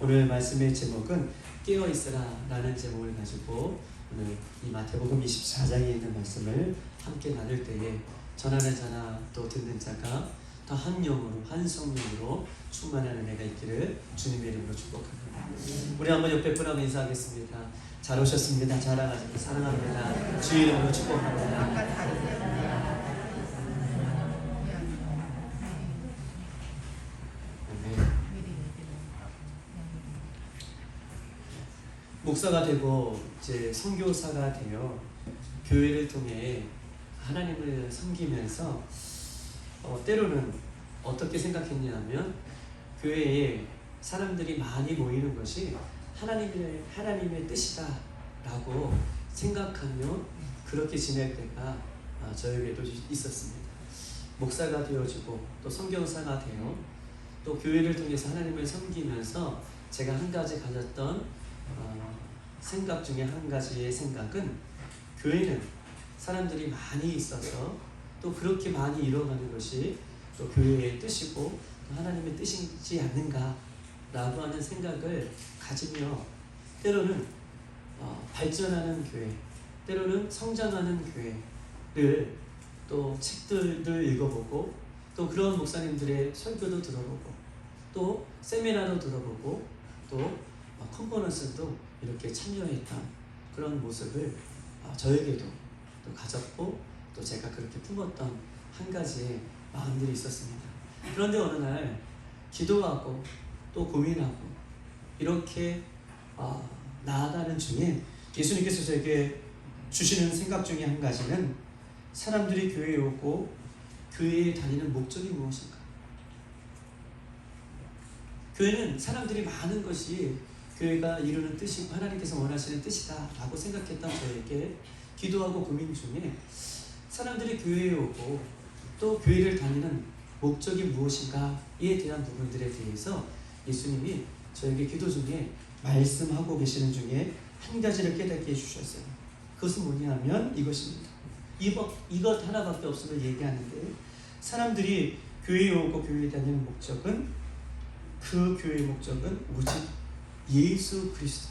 오늘 말씀의 제목은 깨어있으라 라는 제목을 가지고 오늘 이 마태복음 24장에 있는 말씀을 함께 나눌 때에 전하는 자나 또 듣는 자가 더 한 영으로 한 성령으로 충만한 은혜가 있기를 주님의 이름으로 축복합니다. 우리 한번 옆에 분 한번 인사하겠습니다. 잘 오셨습니다. 자랑하십니다. 사랑합니다. 주의 이름으로 축복합니다. 목사가 되고 이제 선교사가 되어 교회를 통해 하나님을 섬기면서 때로는 어떻게 생각했냐면 교회에 사람들이 많이 모이는 것이 하나님의 뜻이다라고 생각하며 그렇게 지낼 때가 저에게도 있었습니다. 목사가 되어지고 또 선교사가 되어 또 교회를 통해서 하나님을 섬기면서 제가 한 가지 가졌던 생각 중에 한 가지의 생각은 교회는 사람들이 많이 있어서 또 그렇게 많이 이뤄가는 것이 또 교회의 뜻이고 하나님의 뜻이지 않는가 라고 하는 생각을 가지며 때로는 발전하는 교회, 때로는 성장하는 교회를 또 책들을 읽어보고 또 그런 목사님들의 설교도 들어보고 또 세미나도 들어보고 또 컨퍼런스도 이렇게 참여했던 그런 모습을 저에게도 또 가졌고 또 제가 그렇게 품었던 한 가지의 마음들이 있었습니다. 그런데 어느 날 기도하고 또 고민하고 이렇게 나아가는 중에 예수님께서 저에게 주시는 생각 중에 한 가지는 사람들이 교회에 오고 교회에 다니는 목적이 무엇인가? 교회는 사람들이 많은 것이 교회가 이루는 뜻이고 하나님께서 원하시는 뜻이다 라고 생각했던 저에게 기도하고 고민 중에 사람들이 교회에 오고 또 교회를 다니는 목적이 무엇인가에 대한 부분들에 대해서 예수님이 저에게 기도 중에 말씀하고 계시는 중에 한 가지를 깨닫게 해주셨어요. 그것은 뭐냐면 이것입니다. 이것 하나밖에 없음을 얘기하는데 사람들이 교회에 오고 교회에 다니는 목적은 그 교회의 목적은 오직 예수 그리스도,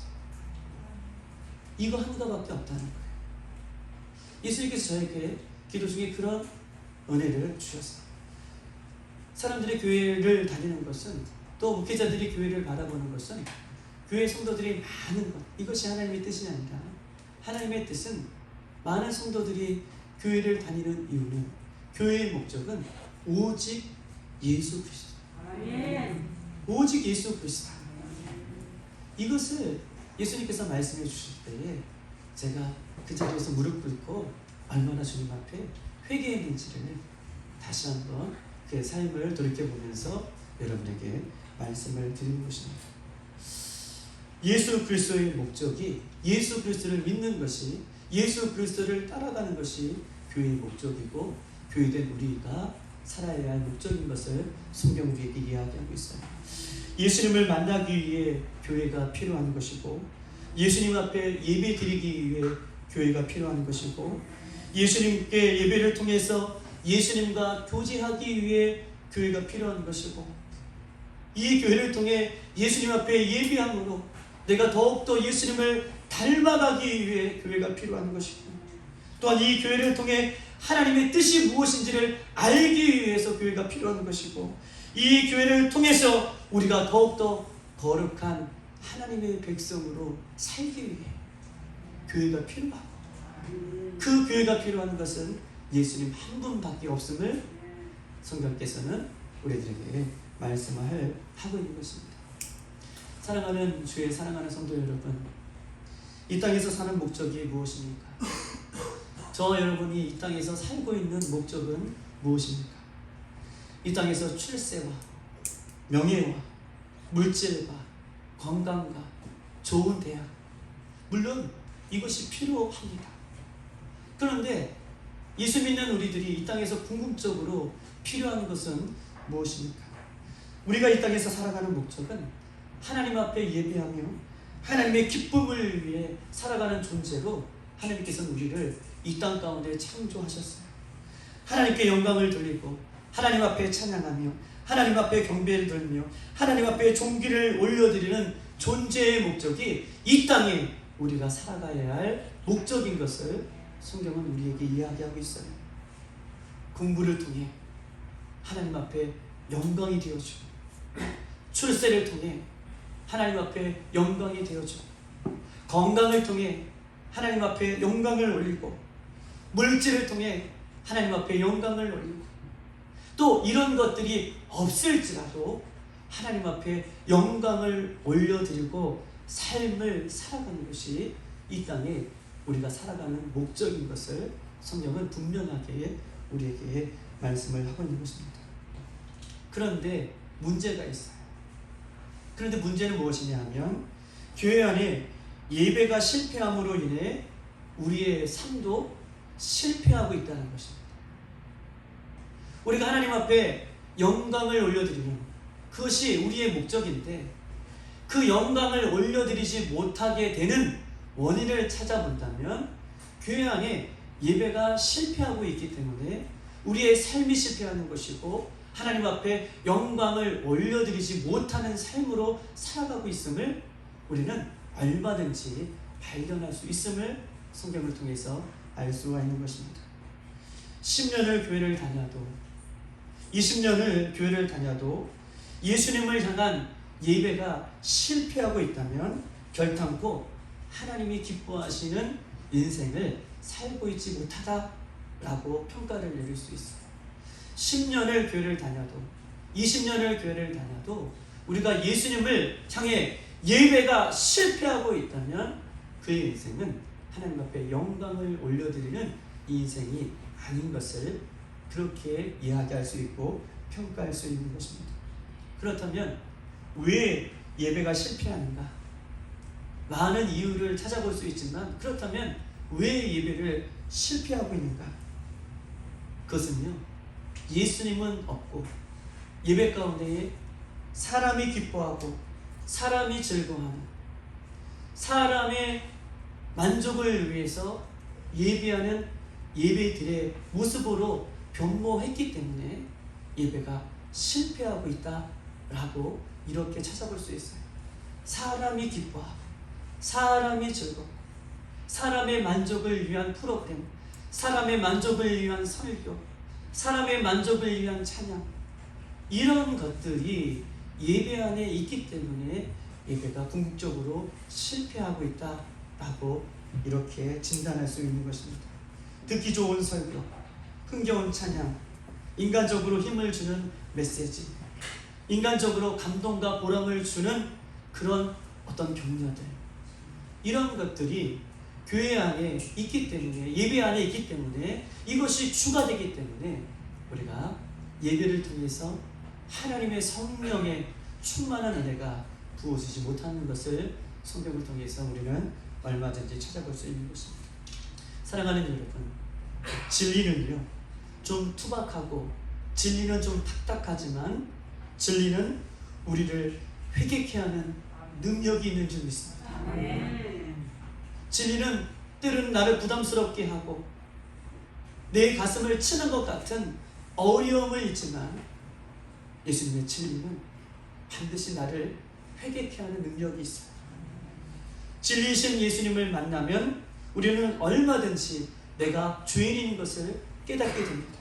이거 하나밖에 없다는 거예요. 예수님께서 저에게 기도 중에 그런 은혜를 주셨어요. 사람들이 교회를 다니는 것은 또 목회자들이 교회를 바라보는 것은 교회 성도들이 많은 것, 이것이 하나님의 뜻이 아니라 하나님의 뜻은 많은 성도들이 교회를 다니는 이유는 교회의 목적은 오직 예수 그리스도, 오직 예수 그리스도. 이것을 예수님께서 말씀해 주실 때에 제가 그 자리에서 무릎 꿇고 얼마나 주님 앞에 회개했는지를 다시 한번 그 삶을 돌이켜보면서 여러분에게 말씀을 드리는 것입니다. 예수 그리스도의 목적이 예수 그리스도를 믿는 것이, 예수 그리스도를 따라가는 것이 교회의 목적이고 교회된 우리가 살아야 할 목적인 것을 성경 우리에게 이야기하고 있어요. 예수님을 만나기 위해 교회가 필요한 것이고 예수님 앞에 예배 드리기 위해 교회가 필요한 것이고 예수님께 예배를 통해서 예수님과 교제하기 위해 교회가 필요한 것이고 이 교회를 통해 예수님 앞에 예배함으로 내가 더욱더 예수님을 닮아가기 위해 교회가 필요한 것이고 또한 이 교회를 통해 하나님의 뜻이 무엇인지를 알기 위해서 교회가 필요한 것이고 이 교회를 통해서 우리가 더욱더 거룩한 하나님의 백성으로 살기 위해 교회가 필요하고 그 교회가 필요한 것은 예수님 한 분밖에 없음을 성경께서는 우리들에게 말씀을 하고 있는 것입니다. 사랑하는 주의 사랑하는 성도 여러분, 이 땅에서 사는 목적이 무엇입니까? 저 여러분이 이 땅에서 살고 있는 목적은 무엇입니까? 이 땅에서 출세와 명예와 물질과 건강과 좋은 대학, 물론 이것이 필요합니다. 그런데 예수 믿는 우리들이 이 땅에서 궁극적으로 필요한 것은 무엇입니까? 우리가 이 땅에서 살아가는 목적은 하나님 앞에 예배하며 하나님의 기쁨을 위해 살아가는 존재로 하나님께서는 우리를 이 땅 가운데 창조하셨어요. 하나님께 영광을 돌리고 하나님 앞에 찬양하며 하나님 앞에 경배를 들며 하나님 앞에 존귀를 올려드리는 존재의 목적이 이 땅에 우리가 살아가야 할 목적인 것을 성경은 우리에게 이야기하고 있어요. 공부를 통해 하나님 앞에 영광이 되어주고, 출세를 통해 하나님 앞에 영광이 되어주고, 건강을 통해 하나님 앞에 영광을 올리고, 물질을 통해 하나님 앞에 영광을 올리고, 또 이런 것들이 없을지라도 하나님 앞에 영광을 올려드리고 삶을 살아가는 것이 이 땅에 우리가 살아가는 목적인 것을 성경은 분명하게 우리에게 말씀을 하고 있는 것입니다. 그런데 문제가 있어요. 그런데 문제는 무엇이냐 하면 교회 안에 예배가 실패함으로 인해 우리의 삶도 실패하고 있다는 것입니다. 우리가 하나님 앞에 영광을 올려드리는 그것이 우리의 목적인데 그 영광을 올려드리지 못하게 되는 원인을 찾아본다면 교회 안에 예배가 실패하고 있기 때문에 우리의 삶이 실패하는 것이고 하나님 앞에 영광을 올려드리지 못하는 삶으로 살아가고 있음을 우리는 얼마든지 발견할 수 있음을 성경을 통해서 알 수가 있는 것입니다. 10년을 교회를 다녀도 20년을 교회를 다녀도 예수님을 향한 예배가 실패하고 있다면 결탄코 하나님이 기뻐하시는 인생을 살고 있지 못하다라고 평가를 내릴 수 있어요. 10년을 교회를 다녀도 20년을 교회를 다녀도 우리가 예수님을 향해 예배가 실패하고 있다면 그의 인생은 하나님 앞에 영광을 올려드리는 인생이 아닌 것을 그렇게 이야기할 수 있고 평가할 수 있는 것입니다. 그렇다면 왜 예배가 실패하는가? 많은 이유를 찾아볼 수 있지만 그렇다면 왜 예배를 실패하고 있는가? 그것은요, 예수님은 없고 예배 가운데에 사람이 기뻐하고 사람이 즐거워하는 사람의 만족을 위해서 예배하는 예배들의 모습으로 변모했기 때문에 예배가 실패하고 있다라고 이렇게 찾아볼 수 있어요. 사람이 기뻐하고 사람이 즐거워, 사람의 만족을 위한 프로그램, 사람의 만족을 위한 설교, 사람의 만족을 위한 찬양, 이런 것들이 예배 안에 있기 때문에 예배가 궁극적으로 실패하고 있다라고 이렇게 진단할 수 있는 것입니다. 듣기 좋은 설교, 흥겨운 찬양, 인간적으로 힘을 주는 메시지, 인간적으로 감동과 보람을 주는 그런 어떤 격려들, 이런 것들이 교회 안에 있기 때문에, 예배 안에 있기 때문에, 이것이 주가 되기 때문에 우리가 예배를 통해서 하나님의 성령의 충만한 은혜가 부어지지 못하는 것을 성경을 통해서 우리는 얼마든지 찾아볼 수 있는 것입니다. 사랑하는 여러분, 진리는요 좀 투박하고 진리는 좀 딱딱하지만 진리는 우리를 회개케 하는 능력이 있는 줄 믿습니다. 진리는 때로는 나를 부담스럽게 하고 내 가슴을 치는 것 같은 어려움을 있지만 예수님의 진리는 반드시 나를 회개케 하는 능력이 있어요. 진리이신 예수님을 만나면 우리는 얼마든지 내가 죄인인 것을 깨닫게 됩니다.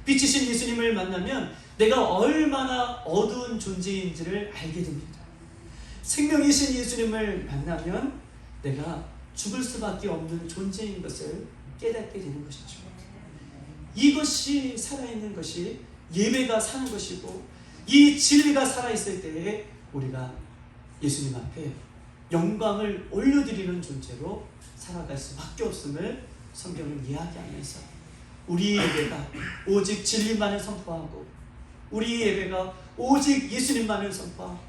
빛이신 예수님을 만나면 내가 얼마나 어두운 존재인지를 알게 됩니다. 생명이신 예수님을 만나면 내가 죽을 수밖에 없는 존재인 것을 깨닫게 되는 것이죠. 이것이 살아있는 것이 예배가 사는 것이고, 이 진리가 살아있을 때에 우리가 예수님 앞에 영광을 올려드리는 존재로 살아갈 수밖에 없음을 성경을 이야기하면서 우리의 예배가 오직 진리만을 선포하고, 우리의 예배가 오직 예수님만을 선포하고,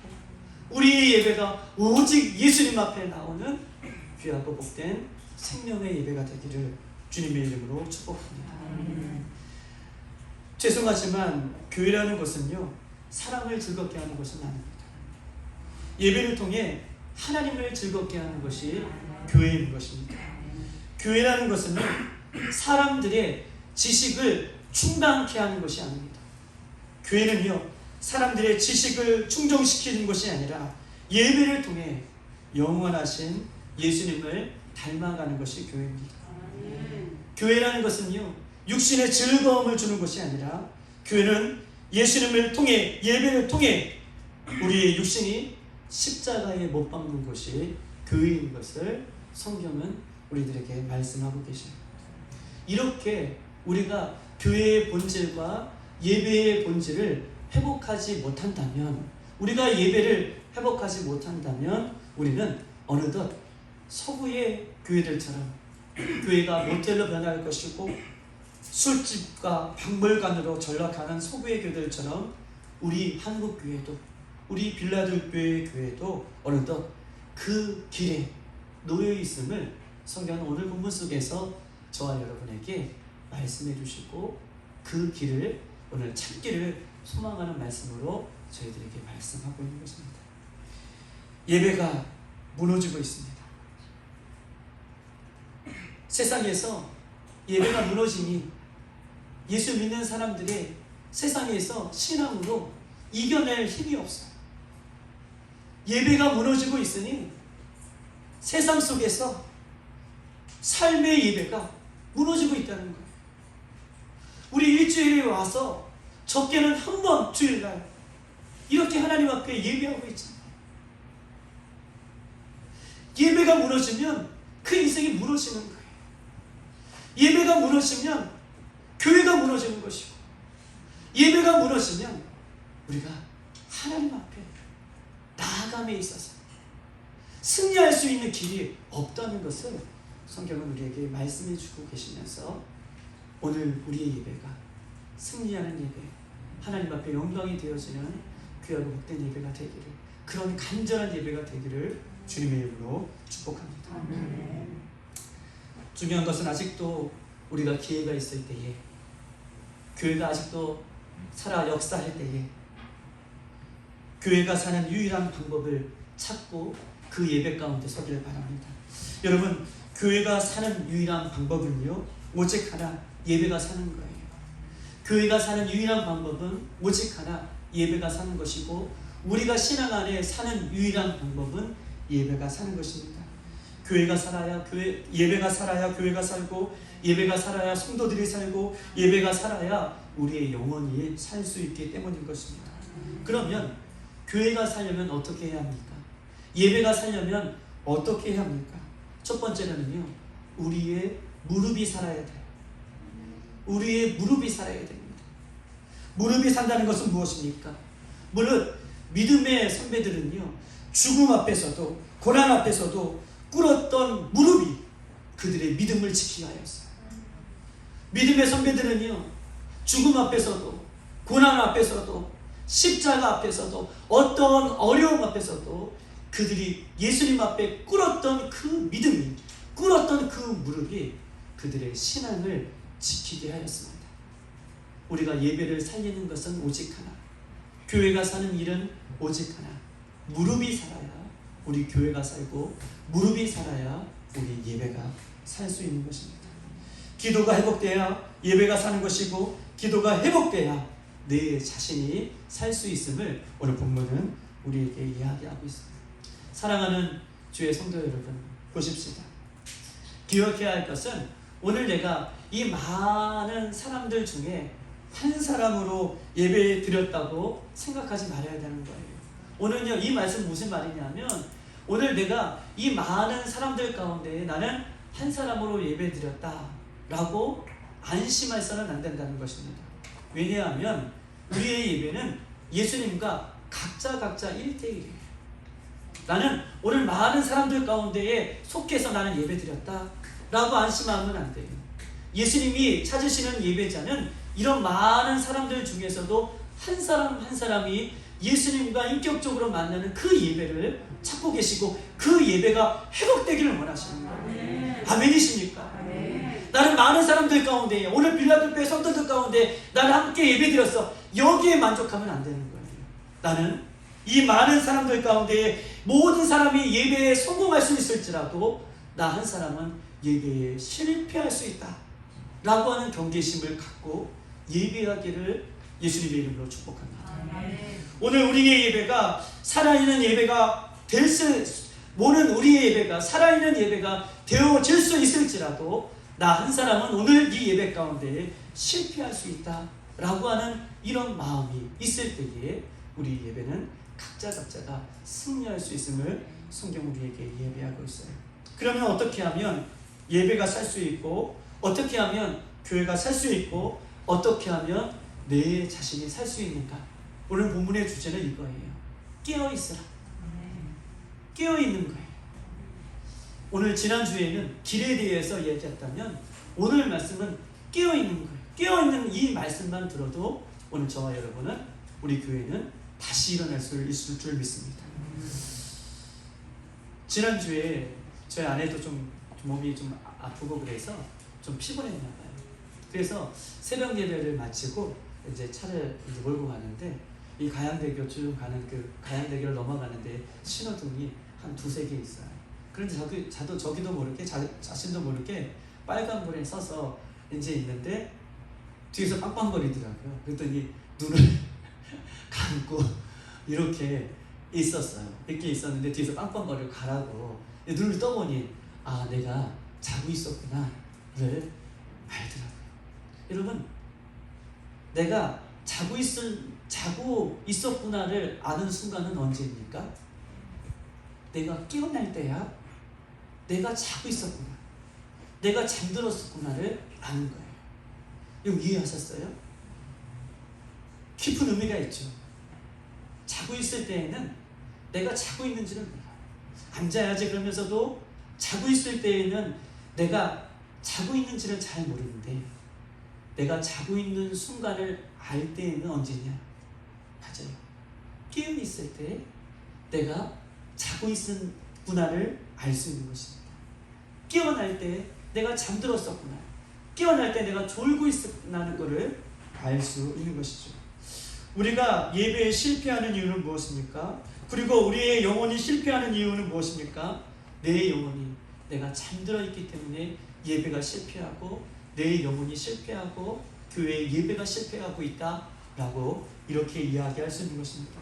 우리의 예배가 오직 예수님 앞에 나오는 귀하고 복된 생명의 예배가 되기를 주님의 이름으로 축복합니다. 죄송하지만 교회라는 것은요, 사람을 즐겁게 하는 것은 아닙니다. 예배를 통해 하나님을 즐겁게 하는 것이 교회인 것입니다. 교회라는 것은요, 사람들의 지식을 충당케 하는 것이 아닙니다. 교회는요, 사람들의 지식을 충족시키는 것이 아니라 예배를 통해 영원하신 예수님을 닮아가는 것이 교회입니다. 교회라는 것은요, 육신의 즐거움을 주는 것이 아니라 교회는 예수님을 통해, 예배를 통해 우리의 육신이 십자가에 못 박는 것이 교회인 것을 성경은 우리들에게 말씀하고 계십니다. 이렇게 우리가 교회의 본질과 예배의 본질을 회복하지 못한다면, 우리가 예배를 회복하지 못한다면 우리는 어느덧 서구의 교회들처럼 교회가 모텔로 변할 것이고 술집과 박물관으로 전락하는 서구의 교회들처럼 우리 한국 교회도, 우리 빌라델피아 교회도 어느덧 그 길에 놓여 있음을 성경은 오늘 본문 속에서 저와 여러분에게 말씀해 주시고 그 길을 오늘 찾기를 소망하는 말씀으로 저희들에게 말씀하고 있는 것입니다. 예배가 무너지고 있습니다. 세상에서 예배가 무너지니 예수 믿는 사람들의 세상에서 신앙으로 이겨낼 힘이 없어요. 예배가 무너지고 있으니 세상 속에서 삶의 예배가 무너지고 있다는 거예요. 우리 일주일에 와서 적게는 한 번 주일날 이렇게 하나님 앞에 예배하고 있잖아요. 예배가 무너지면 그 인생이 무너지는 거예요. 예배가 무너지면 교회가 무너지는 것이고, 예배가 무너지면 우리가 하나님 앞에 나아감에 있어서 승리할 수 있는 길이 없다는 것을 성경은 우리에게 말씀해 주고 계시면서 오늘 우리의 예배가 승리하는 예배, 하나님 앞에 영광이 되어지는 귀하고 복된 예배가 되기를, 그런 간절한 예배가 되기를 주님의 이름으로 축복합니다. 중요한 것은 아직도 우리가 기회가 있을 때에, 교회가 아직도 살아 역사할 때에 교회가 사는 유일한 방법을 찾고 그 예배 가운데 서기를 바랍니다. 여러분, 교회가 사는 유일한 방법은요, 오직 하나, 예배가 사는 거예요. 교회가 사는 유일한 방법은 오직 하나, 예배가 사는 것이고, 우리가 신앙 안에 사는 유일한 방법은 예배가 사는 것입니다. 교회가 살아야 예배가 살아야 교회가 살고, 예배가 살아야 성도들이 살고, 예배가 살아야 우리의 영혼이 살 수 있기 때문인 것입니다. 그러면 교회가 살려면 어떻게 해야 합니까? 예배가 살려면 어떻게 해야 합니까? 첫 번째는요, 우리의 무릎이 살아야 돼요. 우리의 무릎이 살아야 됩니다. 무릎이 산다는 것은 무엇입니까? 무릇 믿음의 선배들은요, 죽음 앞에서도 고난 앞에서도 꿇었던 무릎이 그들의 믿음을 지키게 하였어요. 믿음의 선배들은요, 죽음 앞에서도 고난 앞에서도 십자가 앞에서도 어떤 어려움 앞에서도 그들이 예수님 앞에 꿇었던 그 믿음이, 꿇었던 그 무릎이 그들의 신앙을 지키게 하였습니다. 우리가 예배를 살리는 것은 오직 하나, 교회가 사는 일은 오직 하나, 무릎이 살아야 우리 교회가 살고, 무릎이 살아야 우리 예배가 살 수 있는 것입니다. 기도가 회복돼야 예배가 사는 것이고, 기도가 회복돼야 내 자신이 살 수 있음을 오늘 본문은 우리에게 이야기하고 있습니다. 사랑하는 주의 성도 여러분, 보십시다. 기억해야 할 것은 오늘 내가 이 많은 사람들 중에 한 사람으로 예배 드렸다고 생각하지 말아야 되는 거예요. 오늘요, 이 말씀 무슨 말이냐면, 오늘 내가 이 많은 사람들 가운데 나는 한 사람으로 예배 드렸다 라고 안심해서는 안 된다는 것입니다. 왜냐하면 우리의 예배는 예수님과 각자 1대1이에요. 나는 오늘 많은 사람들 가운데에 속해서 나는 예배 드렸다 라고 안심하면 안 돼요. 예수님이 찾으시는 예배자는 이런 많은 사람들 중에서도 한 사람 한 사람이 예수님과 인격적으로 만나는 그 예배를 찾고 계시고, 그 예배가 회복되기를 원하시는 거예요. 아멘이십니까? 나는 많은 사람들 가운데, 오늘 빌라델피아 성도들 가운데 나는 함께 예배 드렸어, 여기에 만족하면 안 되는 거예요. 나는 이 많은 사람들 가운데 모든 사람이 예배에 성공할 수 있을지라도 나 한 사람은 예배에 실패할 수 있다 라고 하는 경계심을 갖고 예배하기를 예수님의 이름으로 축복합니다. 오늘 우리의 예배가 살아있는 예배가 모든 우리의 예배가 살아있는 예배가 되어질 수 있을지라도 나 한 사람은 오늘 이 예배 가운데 실패할 수 있다라고 하는 이런 마음이 있을 때에 우리 예배는 각자가 승리할 수 있음을 성경 우리에게 예배하고 있어요. 그러면 어떻게 하면 예배가 살 수 있고, 어떻게 하면 교회가 살 수 있고, 어떻게 하면 내 자신이 살 수 있는가? 오늘 본문의 주제는 이거예요. 깨어있으라. 깨어있는 거예요. 오늘 지난주에는 길에 대해서 얘기했다면 오늘 말씀은 깨어있는 거예요. 깨어있는 이 말씀만 들어도 오늘 저와 여러분은, 우리 교회는 다시 일어날 수 있을 줄 믿습니다. 지난주에 저희 아내도 좀 몸이 좀 아프고 그래서 좀 피곤했나 봐요. 그래서 새벽 예배를 마치고 이제 차를 이제 몰고 가는데 이 가양대교 쭉 가는 그 가양대교를 넘어가는데 신호등이 한 두세 개 있어요. 그런데 저기도 모르게 자신도 모르게 빨간불에 서서 이제 있는데 뒤에서 빵빵거리더라고요. 그랬더니 눈을 감고 이렇게 있었어요. 이렇게 있었는데 뒤에서 빵빵거리고 가라고 눈을 떠보니 아, 내가 자고 있었구나를 알더라고요. 여러분, 내가 자고 있었구나를 아는 순간은 언제입니까? 내가 깨어날 때야. 내가 자고 있었구나, 내가 잠들었었구나를 아는 거예요. 이거 이해하셨어요? 깊은 의미가 있죠. 자고 있을 때에는 내가 자고 있는지를 몰라요. 앉아야지 그러면서도 자고 있을 때에는 내가 자고 있는지를 잘 모르는데, 내가 자고 있는 순간을 알 때에는 언제냐? 맞아요. 깨어 있을 때 내가 자고 있었구나를 알 수 있는 것입니다. 깨어날 때 내가 잠들었었구나, 깨어날 때 내가 졸고 있었다는 것을 알 수 있는 것이죠. 우리가 예배에 실패하는 이유는 무엇입니까? 그리고 우리의 영혼이 실패하는 이유는 무엇입니까? 내 영혼이, 내가 잠들어 있기 때문에 예배가 실패하고, 내 영혼이 실패하고 교회의 예배가 실패하고 있다라고 이렇게 이야기할 수 있는 것입니다.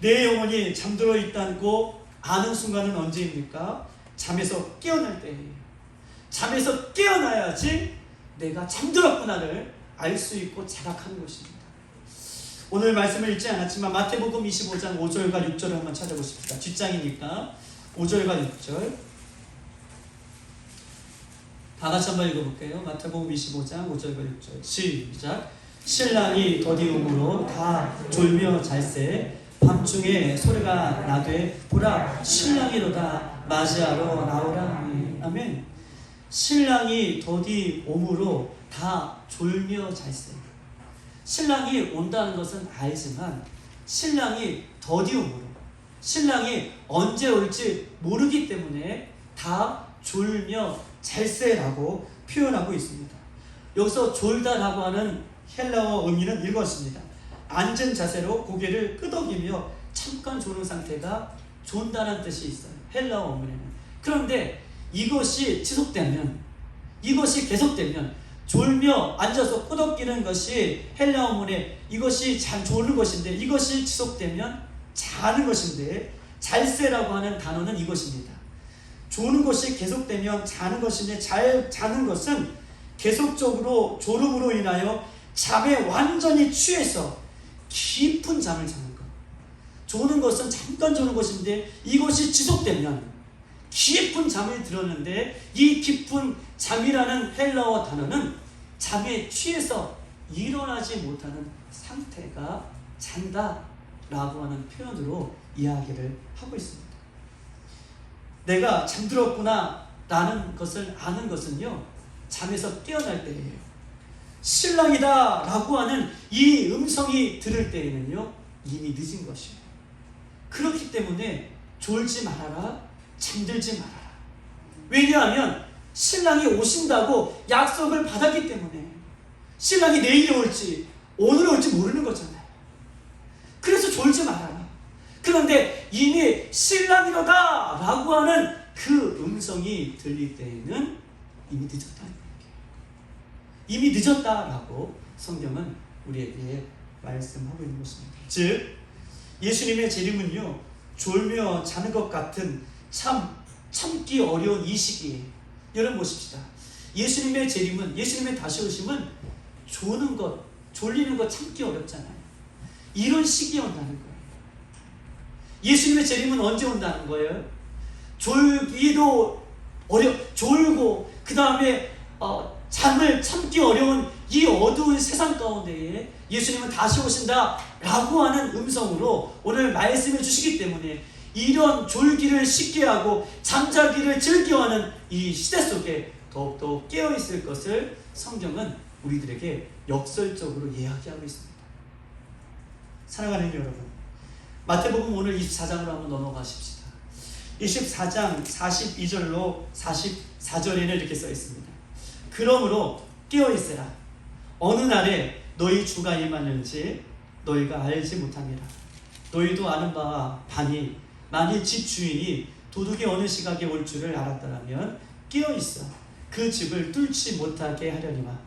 내 영혼이 잠들어 있다고 아는 순간은 언제입니까? 잠에서 깨어날 때예요. 잠에서 깨어나야지 내가 잠들었구나를 알 수 있고 자각하는 것입니다. 오늘 말씀을 읽지 않았지만 마태복음 25장 5절과 6절을 한번 찾아보십시다. 뒷장이니까 5절과 6절 다 같이 한번 읽어볼게요. 마태복음 25장 5절과 6절 시작. 신랑이 더디움으로 다 졸며 잘새 밤중에 소리가 나되 보라 신랑이로다 맞이하러 나오라. 아멘. 신랑이 더디옴으로 다 졸며 잘새. 신랑이 온다는 것은 알지만 신랑이 더디움으로, 신랑이 언제 올지 모르기 때문에 다 졸며 잘새라고 표현하고 있습니다. 여기서 졸다라고 하는 헬라어 의미는 이것입니다. 앉은 자세로 고개를 끄덕이며 잠깐 조는 상태가 존다는 뜻이 있어요. 헬라어 어문에는. 그런데 이것이 지속되면, 이것이 계속되면, 졸며 앉아서 끄덕이는 것이 헬라어 어문에 이것이 조는 것인데, 이것이 지속되면 자는 것인데, 잘새라고 하는 단어는 이것입니다. 조는 것이 계속되면 자는 것인데, 잘 자는 것은 계속적으로 졸음으로 인하여 잠에 완전히 취해서 깊은 잠을 자는 것. 조는 것은 잠깐 조는 것인데 이것이 지속되면 깊은 잠이 들었는데, 이 깊은 잠이라는 헬라어 단어는 잠에 취해서 일어나지 못하는 상태가 잔다라고 하는 표현으로 이야기를 하고 있습니다. 내가 잠들었구나 라는 것을 아는 것은요, 잠에서 깨어날 때예요. 신랑이다 라고 하는 이 음성이 들을 때에는요, 이미 늦은 것이에요. 그렇기 때문에 졸지 말아라, 잠들지 말아라. 왜냐하면 신랑이 오신다고 약속을 받았기 때문에, 신랑이 내일 올지 오늘 올지 모르는 거잖아요. 그래서 졸지 말아라. 그런데 이미 신랑이로다 라고 하는 그 음성이 들릴 때에는 이미 늦었다는 얘기예요. 이미 늦었다라고 성경은 우리에게 말씀하고 있는 것입니다. 즉 예수님의 재림은요, 졸며 자는 것 같은 참기 어려운 이 시기에 여러분 보십시다. 예수님의 재림은, 예수님의 다시 오심은 조는 것, 졸리는 것 참기 어렵잖아요. 이런 시기에 온다는 거예요. 예수님의 재림은 언제 온다는 거예요? 졸고 그 다음에 잠을 참기 어려운 이 어두운 세상 가운데에 예수님은 다시 오신다 라고 하는 음성으로 오늘 말씀해 주시기 때문에 이런 졸기를 쉽게 하고 잠자기를 즐겨하는 이 시대 속에 더욱더 깨어있을 것을 성경은 우리들에게 역설적으로 이야기하고 있습니다. 사랑하는 여러분, 마태복음 오늘 24장으로 한번 넘어가십시다. 24장 42절로 44절에는 이렇게 써 있습니다. 그러므로 깨어있으라. 어느 날에 너희 주가 임하는지 너희가 알지 못함이라. 너희도 아는 바와 반이 만일 집 주인이 도둑이 어느 시각에 올 줄을 알았더라면 깨어있어 그 집을 뚫지 못하게 하려니와.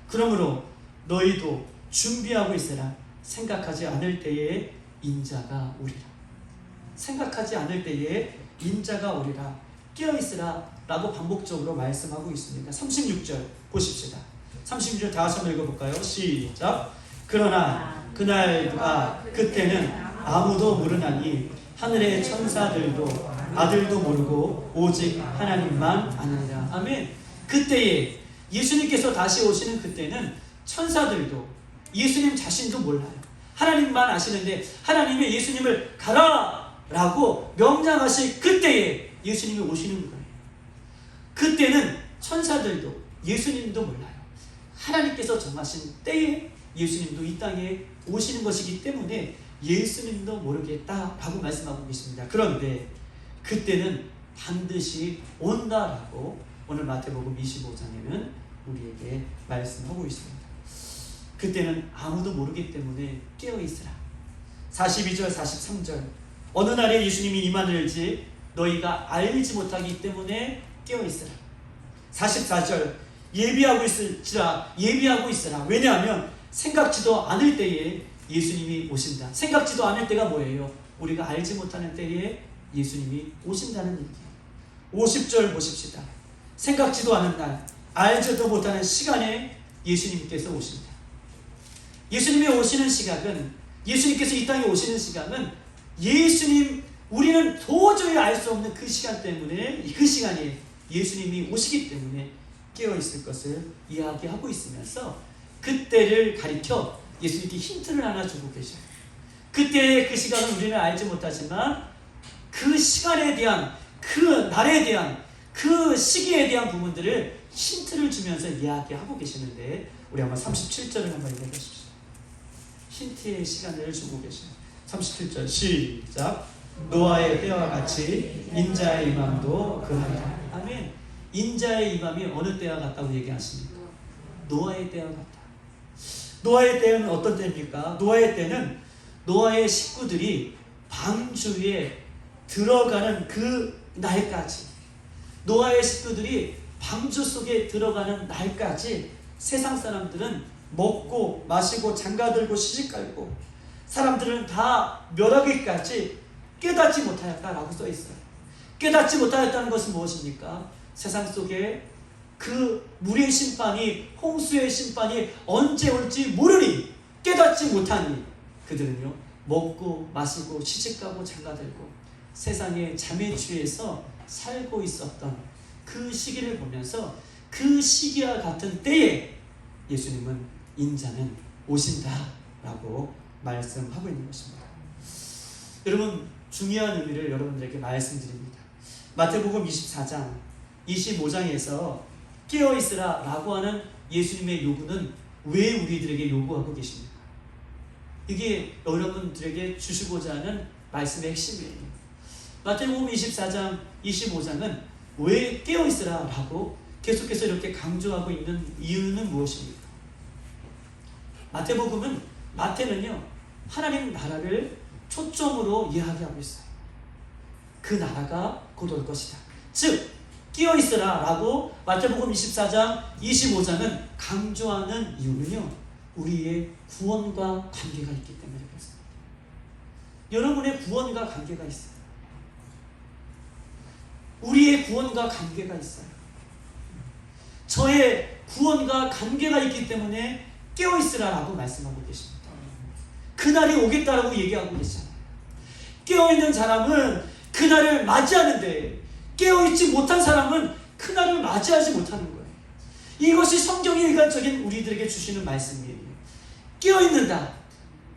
그러므로 너희도 준비하고 있으라. 생각하지 않을 때에 인자가 오리라. 생각하지 않을 때에 인자가 오리라. 깨어있으라 라고 반복적으로 말씀하고 있습니다. 36절 보십시다. 36절 다시 한번 읽어볼까요? 시작. 그러나 그날과 그때는 아무도 모르나니 하늘의 천사들도 아들도 모르고 오직 하나님만 아느니라. 아멘. 그때에 예수님께서 다시 오시는 그때는 천사들도 예수님 자신도 몰라요. 하나님만 아시는데 하나님이 예수님을 가라 라고 명령하실 그때에 예수님이 오시는 거예요. 그때는 천사들도 예수님도 몰라요. 하나님께서 정하신 때에 예수님도 이 땅에 오시는 것이기 때문에 예수님도 모르겠다라고 말씀하고 계십니다. 그런데 그때는 반드시 온다라고 오늘 마태복음 25장에는 우리에게 말씀하고 있습니다. 그때는 아무도 모르기 때문에 깨어있으라. 42절 43절 어느 날에 예수님이 임하늘지 너희가 알지 못하기 때문에 깨어있으라. 44절 예비하고 있으라. 왜냐하면 생각지도 않을 때에 예수님이 오신다. 생각지도 않을 때가 뭐예요? 우리가 알지 못하는 때에 예수님이 오신다는 얘기예요. 50절 보십시다. 생각지도 않은 날, 알지도 못하는 시간에 예수님께서 오신다. 예수님이 오시는 시각은, 예수님께서 이 땅에 오시는 시각은 우리는 도저히 알 수 없는 그 시간 때문에, 그 시간에 예수님이 오시기 때문에 깨어있을 것을 이야기하고 있으면서 그때를 가리켜 예수님께 힌트를 하나 주고 계셔요. 그때의 그 시간은 우리는 알지 못하지만 그 시간에 대한, 그 날에 대한, 그 시기에 대한 부분들을 힌트를 주면서 이야기하고 계시는데 우리 한번 37절을 한번 읽어보십시오. 힌트의 시간을 주고 계셔요. 37절 시작. 노아의 때와 같이 인자의 임함도 그하리라. 아멘. 인자의 임함이 어느 때와 같다고 얘기하십니까? 노아의 때와 같다. 노아의 때는 어떤 때입니까? 노아의 때는 노아의 식구들이 방주에 들어가는 그 날까지, 노아의 식구들이 방주 속에 들어가는 날까지 세상 사람들은 먹고 마시고 장가들고 시집갈고 사람들은 다 멸하기까지 깨닫지 못하였다라고 써 있어요. 깨닫지 못하였다는 것은 무엇입니까? 세상 속에 그 물의 심판이, 홍수의 심판이 언제 올지 모르니 깨닫지 못하니 그들은요 먹고 마시고 시집가고 장가들고 세상에 잠에 취해서 살고 있었던 그 시기를 보면서 그 시기와 같은 때에 예수님은 인자는 오신다라고 말씀하고 있는 것입니다. 여러분, 중요한 의미를 여러분들에게 말씀드립니다. 마태복음 24장 25장에서 깨어있으라 라고 하는 예수님의 요구는 왜 우리들에게 요구하고 계십니까? 이게 여러분들에게 주시고자 하는 말씀의 핵심이에요. 마태복음 24장 25장은 왜 깨어있으라 라고 계속해서 이렇게 강조하고 있는 이유는 무엇입니까? 마태는요 하나님 나라를 초점으로 이야기하고 있어요. 그 나라가 곧 올 것이다. 즉 깨어있으라 라고 마태복음 24장 25장은 강조하는 이유는요 우리의 구원과 관계가 있기 때문에 그렇습니다. 여러분의 구원과 관계가 있어요. 우리의 구원과 관계가 있어요. 저의 구원과 관계가 있기 때문에 깨어있으라라고 말씀하고 계십니다. 그날이 오겠다라고 얘기하고 계시잖아요. 깨어있는 사람은 그날을 맞이하는데 깨어있지 못한 사람은 그날을 맞이하지 못하는 거예요. 이것이 성경의 일관적인 우리들에게 주시는 말씀이에요. 깨어있는다.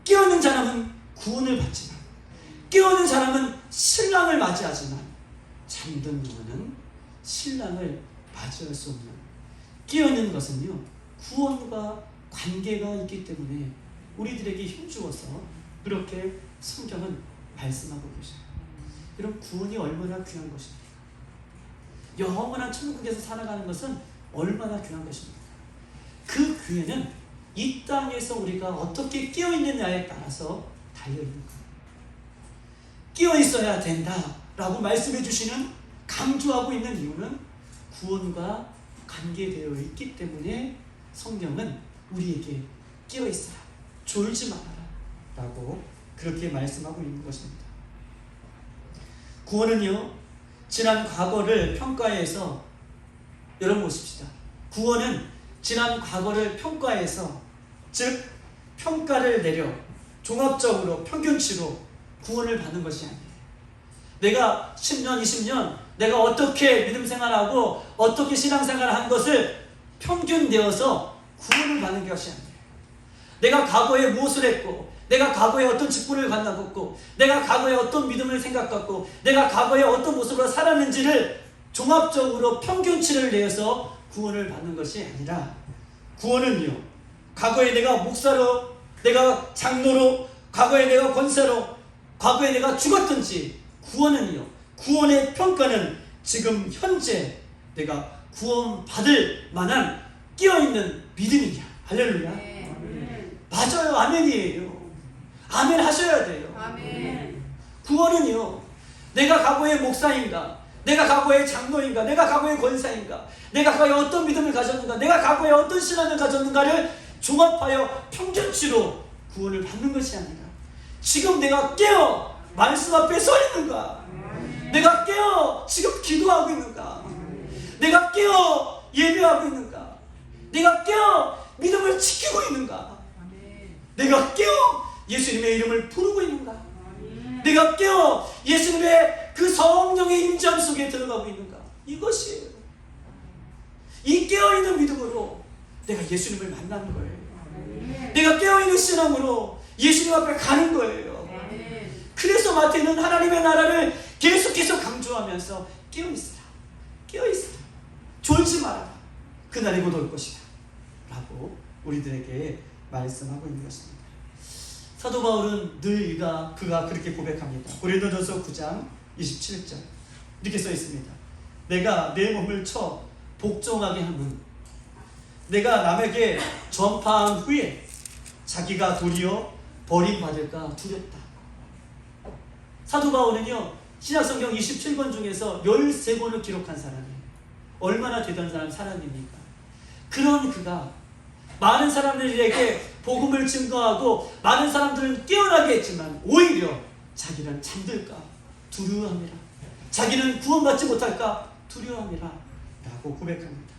깨어있는 사람은 구원을 받지만, 깨어있는 사람은 신랑을 맞이하지만, 잠든 누구는 신랑을 맞이할 수 없는, 깨어있는 것은요 구원과 관계가 있기 때문에 우리들에게 힘주어서 그렇게 성경은 말씀하고 계셔요. 여러분, 구원이 얼마나 귀한 것입니까? 영원한 천국에서 살아가는 것은 얼마나 귀한 것입니까? 그 귀에는 이 땅에서 우리가 어떻게 깨어있느냐에 따라서 달려있는 거예요. 깨어있어야 된다라고 말씀해 주시는, 강조하고 있는 이유는 구원과 관계되어 있기 때문에 성경은 우리에게 깨어있어라, 졸지 말아라 라고 그렇게 말씀하고 있는 것입니다. 구원은요, 지난 과거를 평가해서, 여러분 보십시다. 구원은 지난 과거를 평가해서, 즉 평가를 내려 종합적으로 평균치로 구원을 받는 것이 아니에요. 내가 10년, 20년 내가 어떻게 믿음 생활하고 어떻게 신앙생활을 한 것을 평균 내어서 구원을 받는 것이 아니에요. 내가 과거에 무엇을 했고, 내가 과거에 어떤 직분을 갖고, 내가 과거에 어떤 믿음을 생각했고, 내가 과거에 어떤 모습으로 살았는지를 종합적으로 평균치를 내어서 구원을 받는 것이 아니라, 구원은요, 과거에 내가 목사로, 내가 장로로, 과거에 내가 권사로, 과거에 내가 죽었든지, 구원은요, 구원의 평가는 지금 현재 내가 구원받을 만한 깨어있는 믿음이냐. 할렐루야. 맞아요. 아멘이에요. 아멘 하셔야 돼요. 아멘. 구원은요, 내가 과거의 목사인가, 내가 과거의 장로인가, 내가 과거의 권사인가, 내가 과거에 어떤 믿음을 가졌는가, 내가 과거에 어떤 신앙을 가졌는가를 종합하여 평균치로 구원을 받는 것이 아니라, 지금 내가 깨어 말씀 앞에 서 있는가, 내가 깨어 지금 기도하고 있는가, 내가 깨어 예배하고 있는가, 내가 깨어 믿음을 지키고 있는가, 내가 깨어 예수님의 이름을 부르고 있는가, 내가 깨어 예수님의 그 성령의 임재함 속에 들어가고 있는가, 이것이에요. 이 깨어있는 믿음으로 내가 예수님을 만나는 거예요. 내가 깨어있는 신앙으로 예수님 앞에 가는 거예요. 그래서 마태는 하나님의 나라를 계속해서 강조하면서 깨어있으라, 깨어있으라, 졸지 말아라, 그날이 곧 올 것이다 라고 우리들에게 말씀하고 있는 것입니다. 사도 바울은 늘 그가 그렇게 고백합니다. 고린도전서 9장 27절 이렇게 써 있습니다. 내가 내 몸을 쳐 복종하게 함은 내가 남에게 전파한 후에 자기가 도리어 버림받을까 두렵다. 사도 바울은요, 신약성경 27권 중에서 13권을 기록한 사람이에요. 얼마나 대단한 사람입니까? 그런 그가 많은 사람들에게 복음을 증거하고 많은 사람들은 깨어나게 했지만 오히려 자기는 잠들까 두려워합니다. 자기는 구원받지 못할까 두려워합니다 라고 고백합니다.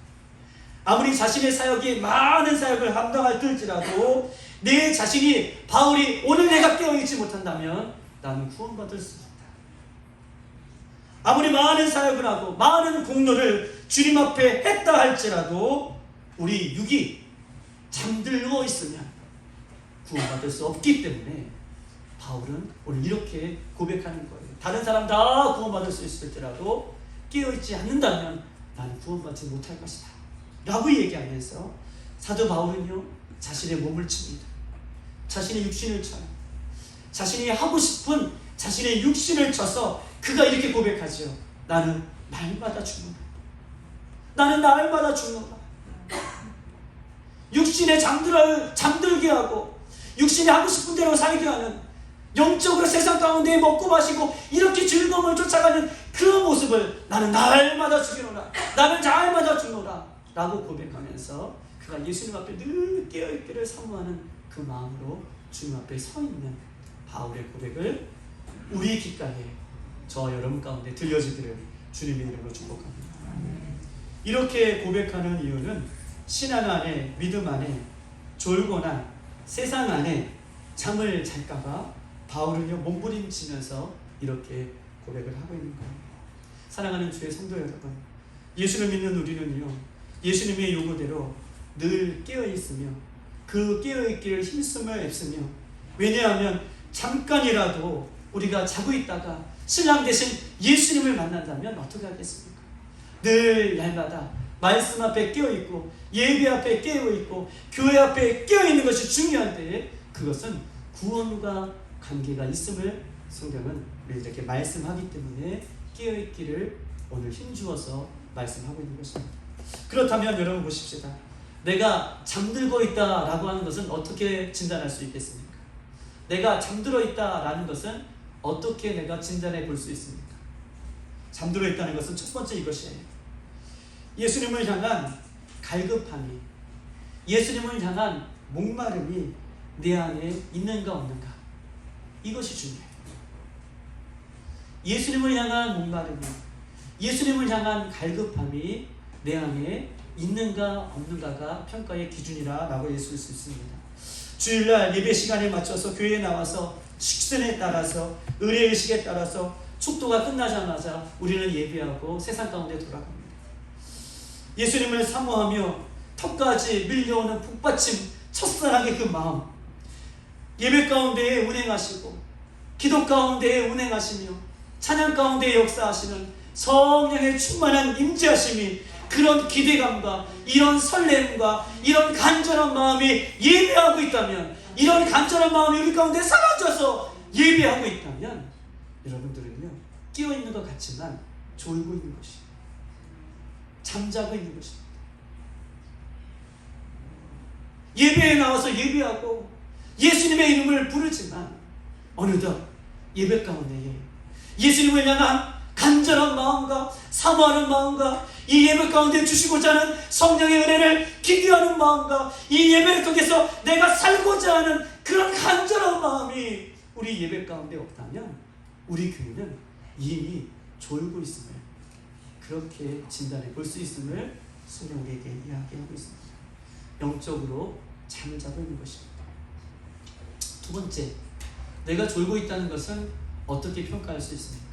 아무리 자신의 사역이 많은 사역을 감당할지라도 내 자신이, 바울이 오늘 내가 깨어있지 못한다면 나는 구원받을 수 없다. 아무리 많은 사역을 하고 많은 공로를 주님 앞에 했다 할지라도 우리 육이 잠들고 있으면 구원받을 수 없기 때문에 바울은 오늘 이렇게 고백하는 거예요. 다른 사람 다 구원받을 수 있을지라도 깨어있지 않는다면 나는 구원받지 못할 것이다 라고 얘기하면서 사도 바울은요, 자신의 몸을 칩니다. 자신의 육신을 쳐요. 자신이 하고 싶은 자신의 육신을 쳐서 그가 이렇게 고백하죠. 나는 날마다 죽노라. 나는 날마다 죽노라. 육신에 잠들게 하고 육신이 하고 싶은 대로 살게 하는, 영적으로 세상 가운데 먹고 마시고 이렇게 즐거움을 쫓아가는 그 모습을 나는 날마다 죽이노라, 나는 날마다 죽노라 라고 고백하면서 그가 예수님 앞에 늘 깨어있기를 사모하는 그 마음으로 주님 앞에 서 있는 바울의 고백을 우리 귓가에 저 여러분 가운데 들려지기를 주님의 이름으로 축복합니다. 이렇게 고백하는 이유는 신앙 안에, 믿음 안에 졸거나 세상 안에 잠을 잘까봐 바울은요 몸부림치면서 이렇게 고백을 하고 있는 거예요. 사랑하는 주의 성도 여러분, 예수를 믿는 우리는요 예수님의 요구대로 늘 깨어있으며 그 깨어있기를 힘쓰며 애쓰며, 왜냐하면 잠깐이라도 우리가 자고 있다가 신랑 대신 예수님을 만난다면 어떻게 하겠습니까? 늘 날마다 말씀 앞에 깨어있고 예배 앞에 깨어있고 교회 앞에 깨어있는 것이 중요한데, 그것은 구원과 관계가 있음을 성경은 이렇게 말씀하기 때문에 깨어있기를 오늘 힘주어서 말씀하고 있는 것입니다. 그렇다면 여러분 보십시다. 내가 잠들고 있다라고 하는 것은 어떻게 진단할 수 있겠습니까? 내가 잠들어 있다라는 것은 어떻게 내가 진단해 볼 수 있습니까? 잠들어 있다는 것은 첫 번째 이것이에요. 예수님을 향한 갈급함이, 예수님을 향한 목마름이 내 안에 있는가 없는가, 이것이 중요해요. 예수님을 향한 목마름이, 예수님을 향한 갈급함이 내 안에 있는가 없는가가 평가의 기준이라고 예수일 수 있습니다. 주일날 예배 시간에 맞춰서 교회에 나와서 식순에 따라서 의례의식에 따라서 축도가 끝나자마자 우리는 예배하고 세상 가운데 돌아갑니다. 예수님을 사모하며 턱까지 밀려오는 북받침 첫사랑의 그 마음, 예배 가운데에 운행하시고 기도 가운데에 운행하시며 찬양 가운데에 역사하시는 성령의 충만한 임재하심이, 그런 기대감과 이런 설렘과 이런 간절한 마음이 예배하고 있다면, 이런 간절한 마음이 우리 가운데 사라져서 예배하고 있다면, 여러분들은요 깨어있는 것 같지만 졸고 있는 것이, 잠자고 있는 것입니다. 예배에 나와서 예배하고 예수님의 이름을 부르지만 어느덧 예배 가운데에 예수님을 향한 간절한 마음과 사모하는 마음과 이 예배 가운데 주시고자 하는 성령의 은혜를 기대하는 마음과 이 예배를 통해서 내가 살고자 하는 그런 간절한 마음이 우리 예배 가운데 없다면 우리 교회는 이미 졸고 있음을, 그렇게 진단해 볼 수 있음을 성경 우리에게 이야기하고 있습니다. 영적으로 잠을 자고 있는 것입니다. 두 번째, 내가 졸고 있다는 것은 어떻게 평가할 수 있습니까?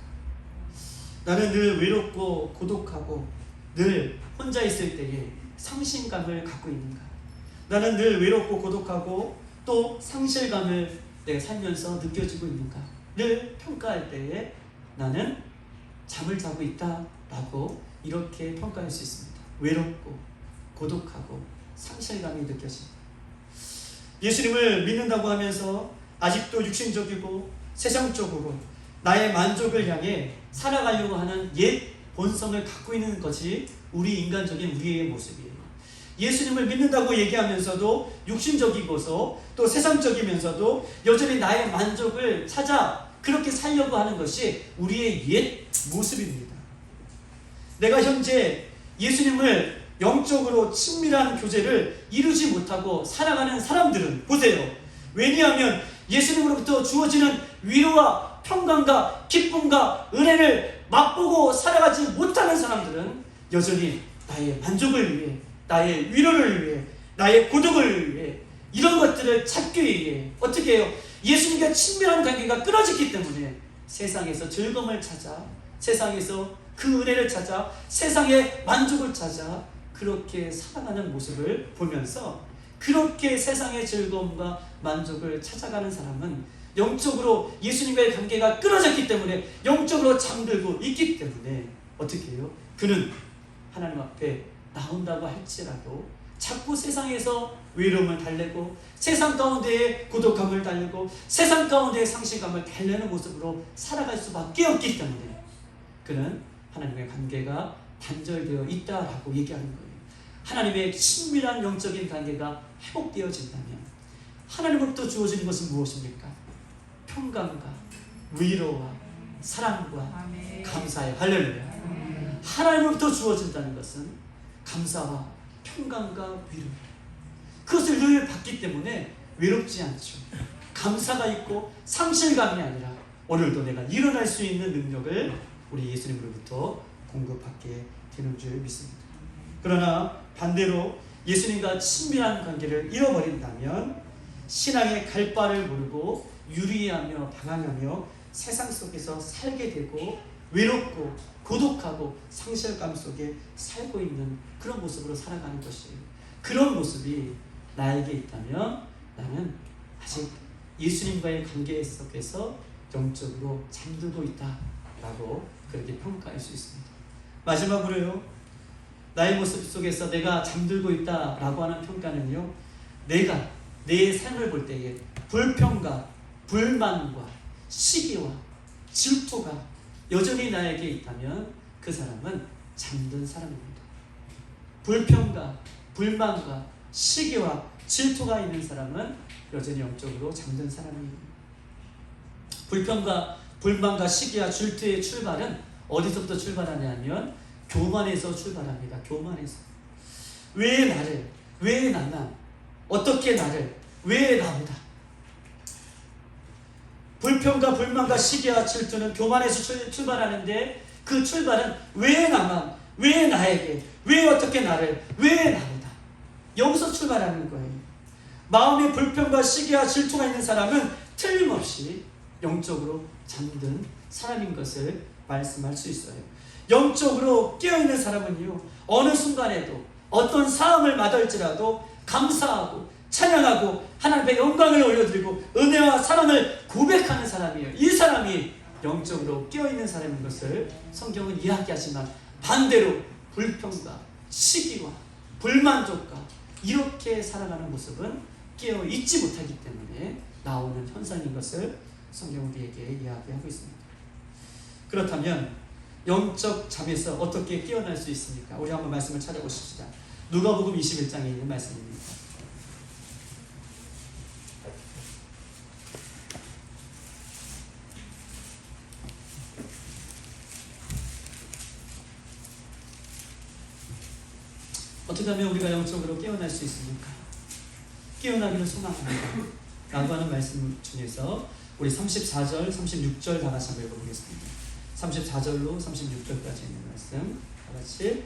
나는 늘 외롭고 고독하고 늘 혼자 있을 때에 상실감을 갖고 있는가? 나는 늘 외롭고 고독하고 또 상실감을 내가 살면서 느껴지고 있는가?를 평가할 때에 나는 잠을 자고 있다라고 이렇게 평가할 수 있습니다. 외롭고 고독하고 상실감이 느껴집니다. 예수님을 믿는다고 하면서 아직도 육신적이고 세상적으로 나의 만족을 향해 살아가려고 하는 옛 본성을 갖고 있는 것이 우리 인간적인 우리의 모습이에요. 예수님을 믿는다고 얘기하면서도 육신적이고서 또 세상적이면서도 여전히 나의 만족을 찾아 그렇게 살려고 하는 것이 우리의 옛 모습입니다. 내가 현재 예수님을 영적으로 친밀한 교제를 이루지 못하고 살아가는 사람들은 보세요. 왜냐하면 예수님으로부터 주어지는 위로와 평강과 기쁨과 은혜를 맛보고 살아가지 못하는 사람들은 여전히 나의 만족을 위해, 나의 위로를 위해, 나의 고독을 위해, 이런 것들을 찾기 위해 어떻게 해요? 예수님과 친밀한 관계가 끊어졌기 때문에 세상에서 즐거움을 찾아, 세상에서 그 은혜를 찾아, 세상의 만족을 찾아 그렇게 살아가는 모습을 보면서 그렇게 세상의 즐거움과 만족을 찾아가는 사람은 영적으로 예수님과의 관계가 끊어졌기 때문에, 영적으로 잠들고 있기 때문에 어떻게 해요? 그는 하나님 앞에 나온다고 할지라도 자꾸 세상에서 외로움을 달래고 세상 가운데에 고독함을 달래고 세상 가운데에 상실감을 달래는 모습으로 살아갈 수밖에 없기 때문에 그는 하나님의 관계가 단절되어 있다라고 얘기하는 거예요. 하나님의 친밀한 영적인 관계가 회복되어진다면 하나님으로부터 주어지는 것은 무엇입니까? 평강과 위로와 사랑과 아멘. 감사예요. 할렐루야. 하나님으로부터 주어진다는 것은 감사와 평강과 위로, 그것을 늘 받기 때문에 외롭지 않죠. 감사가 있고 상실감이 아니라 오늘도 내가 일어날 수 있는 능력을 우리 예수님으로부터 공급받게 되는 줄 믿습니다. 그러나 반대로 예수님과 친밀한 관계를 잃어버린다면 신앙의 갈 바를 모르고 유리하며 방황하며 세상 속에서 살게 되고 외롭고 고독하고 상실감 속에 살고 있는 그런 모습으로 살아가는 것이에요. 그런 모습이 나에게 있다면 나는 아직 예수님과의 관계 속에서 영적으로 잠들고 있다라고 그렇게 평가할 수 있습니다. 마지막으로요, 나의 모습 속에서 내가 잠들고 있다라고 하는 평가는요, 내가 내 삶을 볼 때에 불평과 불만과 시기와 질투가 여전히 나에게 있다면 그 사람은 잠든 사람입니다. 불평과 불만과 시기와 질투가 있는 사람은 여전히 영적으로 잠든 사람입니다. 불평과 불만과 시기와 질투의 출발은 어디서부터 출발하냐면 교만에서 출발합니다. 교만에서. 왜 나를, 왜 나만, 어떻게 나를, 왜 나보다. 불평과 불만과 시기와 질투는 교만에서 출발하는데 그 출발은 왜 나만, 왜 나에게, 왜 어떻게 나를, 왜 나보다. 여기서 출발하는 거예요. 마음에 불평과 시기와 질투가 있는 사람은 틀림없이 영적으로 잠든 사람인 것을 말씀할 수 있어요. 영적으로 깨어있는 사람은요, 어느 순간에도 어떤 상황을 맞을지라도 감사하고 찬양하고 하나님의 영광을 올려드리고 은혜와 사랑을 고백하는 사람이에요. 이 사람이 영적으로 깨어있는 사람인 것을 성경은 이야기하지만 반대로 불평과 시기와 불만족과 이렇게 살아가는 모습은 깨어있지 못하기 때문에 나오는 현상인 것을 성경은 우리에게 이야기하고 있습니다. 그렇다면 영적 잠에서 어떻게 깨어날 수 있습니까? 우리 한번 말씀을 찾아보십시다. 누가복음 21장에 있는 말씀입니다. 어떻게 하면 우리가 영적으로 깨어날 수 있습니까? 깨어나기를 소망합니다 라고 하는 말씀 중에서 우리 34절, 36절 다 같이 한번 읽어보겠습니다. 34절로 36절까지 있는 말씀 다 같이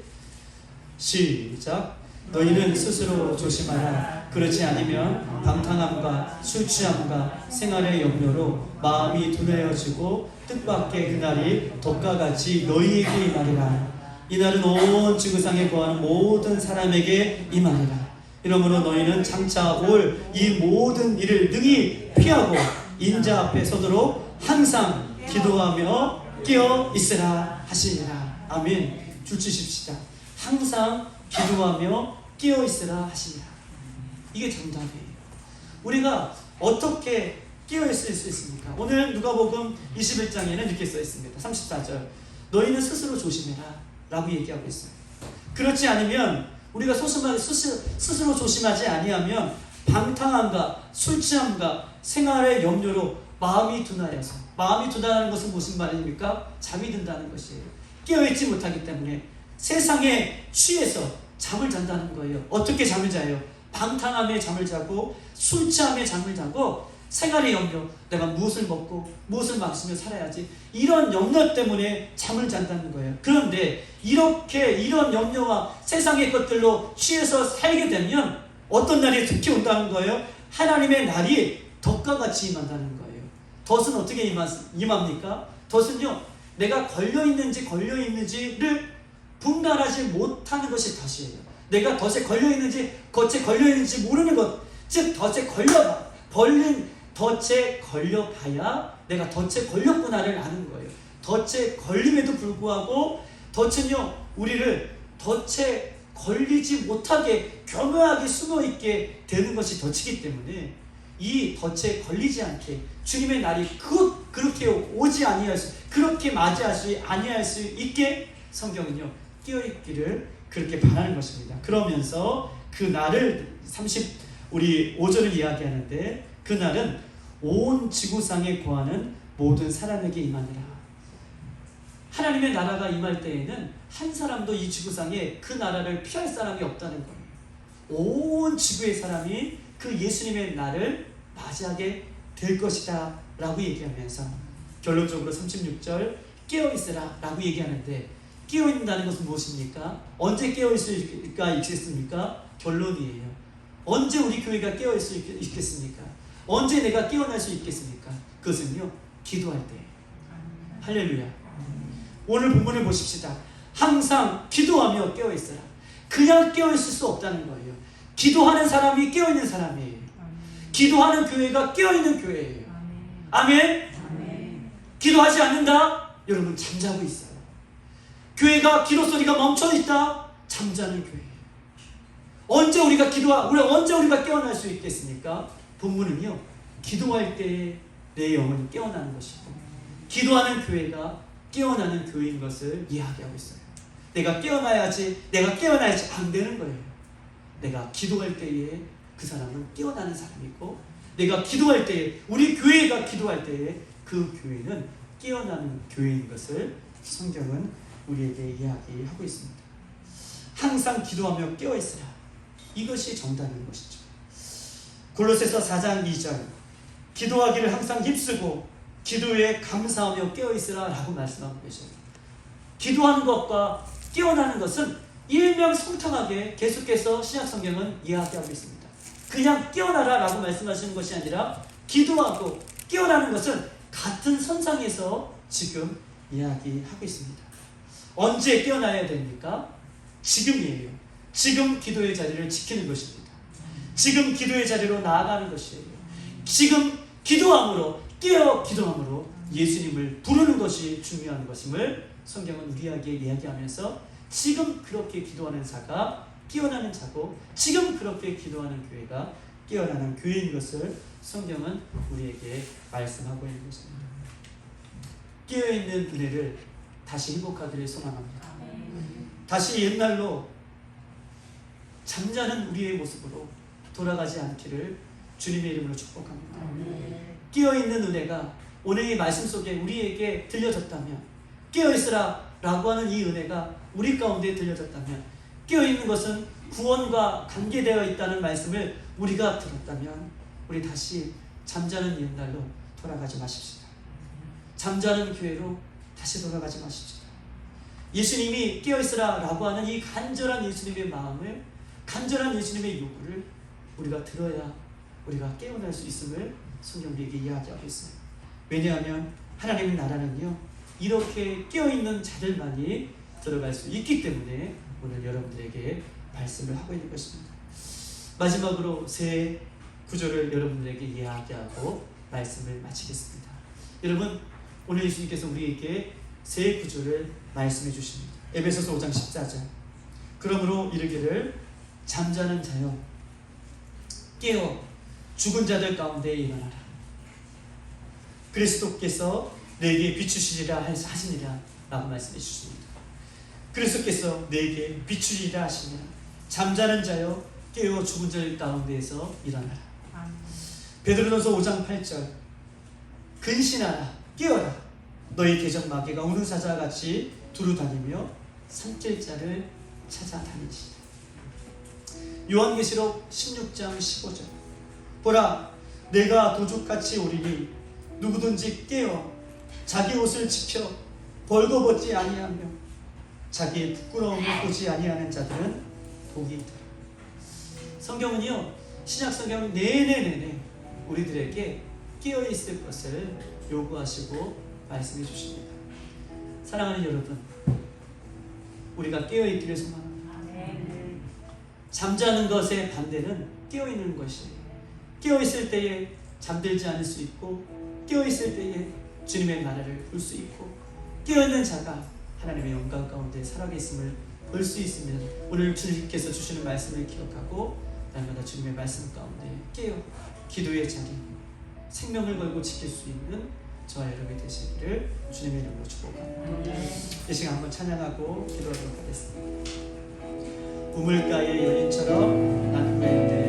시작. 너희는 스스로 조심하라. 그렇지 않으면 방탕함과 술 취함과 생활의 염려로 마음이 둔해어지고 뜻밖의 그날이 덕과 같이 너희에게 임하리라. 이날은 온 지구상에 거하는 모든 사람에게 임하리라. 이러므로 너희는 장차 올 이 모든 일을 능히 피하고 인자 앞에 서도록 항상 기도하며 깨어 있으라 하시니라. 아멘. 줄 치십시다. 항상 기도하며 깨어 있으라 하시니라. 이게 정답이에요. 우리가 어떻게 깨어 있을 수 있습니까? 오늘 누가복음 21장에는 이렇게 써 있습니다. 34절. 너희는 스스로 조심해라 라고 얘기하고 있어요. 그렇지 않으면 우리가 스스로 조심하지 아니하면 방탕함과 술 취함과 생활의 염려로 마음이 둔하여서, 마음이 둔하다는 것은 무슨 말입니까? 잠이 든다는 것이에요. 깨어있지 못하기 때문에 세상에 취해서 잠을 잔다는 거예요. 어떻게 잠을 자요? 방탕함에 잠을 자고 술 취함에 잠을 자고 생활의 염려, 내가 무엇을 먹고 무엇을 마시며 살아야지, 이런 염려 때문에 잠을 잔다는 거예요. 그런데 이렇게 이런 염려와 세상의 것들로 취해서 살게 되면 어떤 날이 특히 온다는 거예요? 하나님의 날이 덫과 같이 임한다는 거예요. 덫은 어떻게 임합니까? 덫은요, 내가 걸려있는지를 분간하지 못하는 것이 덫이에요. 내가 덫에 걸려있는지 모르는 것, 즉 덫에 걸려봐야 내가 덫에 걸렸구나를 아는 거예요. 덫에 걸림에도 불구하고 덫은요, 우리를 덫에 걸리지 못하게 교묘하게 숨어있게 되는 것이 덫이기 때문에 이 덫에 걸리지 않게 주님의 날이 그렇게 오지 아니할 수, 그렇게 맞이하지 아니할 수 있게 성경은요, 깨어있기를 그렇게 바라는 것입니다. 그러면서 그 날을 우리 5절을 이야기하는데, 그 날은 온 지구상에 거하는 모든 사람에게 임하니라. 하나님의 나라가 임할 때에는 한 사람도 이 지구상에 그 나라를 피할 사람이 없다는 거예요. 온 지구의 사람이 그 예수님의 날을 맞이하게 될 것이다 라고 얘기하면서 결론적으로 36절 깨어있으라 라고 얘기하는데, 깨어있는다는 것은 무엇입니까? 언제 깨어있을 수가 있겠습니까? 결론이에요. 언제 우리 교회가 깨어있을 수 있겠습니까? 언제 내가 깨어날 수 있겠습니까? 그것은요, 기도할 때. 할렐루야. 오늘 본문을 보십시다. 항상 기도하며 깨어있으라. 그냥 깨어있을 수 없다는 거예요. 기도하는 사람이 깨어있는 사람이에요. 기도하는 교회가 깨어있는 교회예요. 아멘? 기도하지 않는다? 여러분 잠자고 있어요. 교회가 기도 소리가 멈춰있다? 잠자는 교회예요. 언제 우리가 깨어날 수 있겠습니까? 본문은요, 기도할 때 내 영혼이 깨어나는 것이고, 기도하는 교회가 깨어나는 교회인 것을 이야기하고 있어요. 내가 깨어나야지 안 되는 거예요. 내가 기도할 때에 그 사람은 깨어나는 사람이고, 내가 기도할 때에, 우리 교회가 기도할 때에 그 교회는 깨어나는 교회인 것을 성경은 우리에게 이야기하고 있습니다. 항상 기도하며 깨어있으라. 이것이 정답인 것이죠. 골로새서 4장 2절 기도하기를 항상 힘쓰고 기도에 감사하며 깨어있으라 라고 말씀하고 계셔요. 기도하는 것과 깨어나는 것은 일명성탕하게 계속해서 신약성경은 이야기하고 있습니다. 그냥 깨어나라 라고 말씀하시는 것이 아니라 기도하고 깨어나는 것은 같은 선상에서 지금 이야기하고 있습니다. 언제 깨어나야 됩니까? 지금이에요. 지금 기도의 자리를 지키는 것입니다. 지금 기도의 자리로 나아가는 것이에요. 지금 기도함으로, 기도함으로 예수님을 부르는 것이 중요한 것임을 성경은 우리에게 이야기하면서, 지금 그렇게 기도하는 자가 깨어나는 자고, 지금 그렇게 기도하는 교회가 깨어나는 교회인 것을 성경은 우리에게 말씀하고 있는 것입니다. 깨어있는 은혜를 다시 행복하기를 소망합니다. 다시 옛날로 잠자는 우리의 모습으로 돌아가지 않기를 주님의 이름으로 축복합니다. 깨어있는 은혜가 오늘 이 말씀 속에 우리에게 들려졌다면, 깨어있으라 라고 하는 이 은혜가 우리 가운데 들려졌다면, 깨어있는 것은 구원과 관계되어 있다는 말씀을 우리가 들었다면, 우리 다시 잠자는 옛날로 돌아가지 마십시다. 잠자는 교회로 다시 돌아가지 마십시다. 예수님이 깨어있으라 라고 하는 이 간절한 예수님의 마음을, 간절한 예수님의 요구를 우리가 들어야 우리가 깨어날 수 있음을 성경에게 이야기하고 있어요. 왜냐하면 하나님의 나라는요, 이렇게 깨어있는 자들만이 들어갈 수 있기 때문에 오늘 여러분들에게 말씀을 하고 있는 것입니다. 마지막으로 세 구절을 여러분들에게 이야기하고 말씀을 마치겠습니다. 여러분, 오늘 예수님께서 우리에게 세 구절을 말씀해 주십니다. 에베소서 5장 14절 그러므로 이르기를 잠자는 자여 깨어 죽은 자들 가운데 일어나라. 그리스도께서 내게 비추시리라 하시니라 라고 말씀해 주십니다. 그리스도께서 내게 비추시리라 하시니라. 잠자는 자여 깨어 죽은 자들 가운데에서 일어나라. 베드로전서 5장 8절 근신하라 깨어라 너희 계적 마귀가 우는 사자와 같이 두루 다니며 삼킬 자를 찾아다니시라. 요한계시록 16장 15절 보라 내가 도둑같이 오리니 누구든지 깨어 자기 옷을 지켜 벌거벗지 아니하며 자기의 부끄러움을 보지 아니하는 자들은 복이 있다. 성경은요, 신약성경 내내 우리들에게 깨어있을 것을 요구하시고 말씀해 주십니다. 사랑하는 여러분, 우리가 깨어있기를 소망합니다. 잠자는 것의 반대는 깨어있는 것이에요. 깨어있을 때에 잠들지 않을 수 있고, 깨어있을 때에 주님의 나라를 볼 수 있고, 깨어있는 자가 하나님의 영광 가운데 살아계심을 볼 수 있으면 오늘 주님께서 주시는 말씀을 기억하고 날마다 주님의 말씀 가운데 깨어 기도의 자리, 생명을 걸고 지킬 수 있는 저와 여러분이 되시기를 주님의 이름으로 축복합니다. 이 시간 한번 찬양하고 기도하도록 하겠습니다. 우물가의 여인처럼 나는 내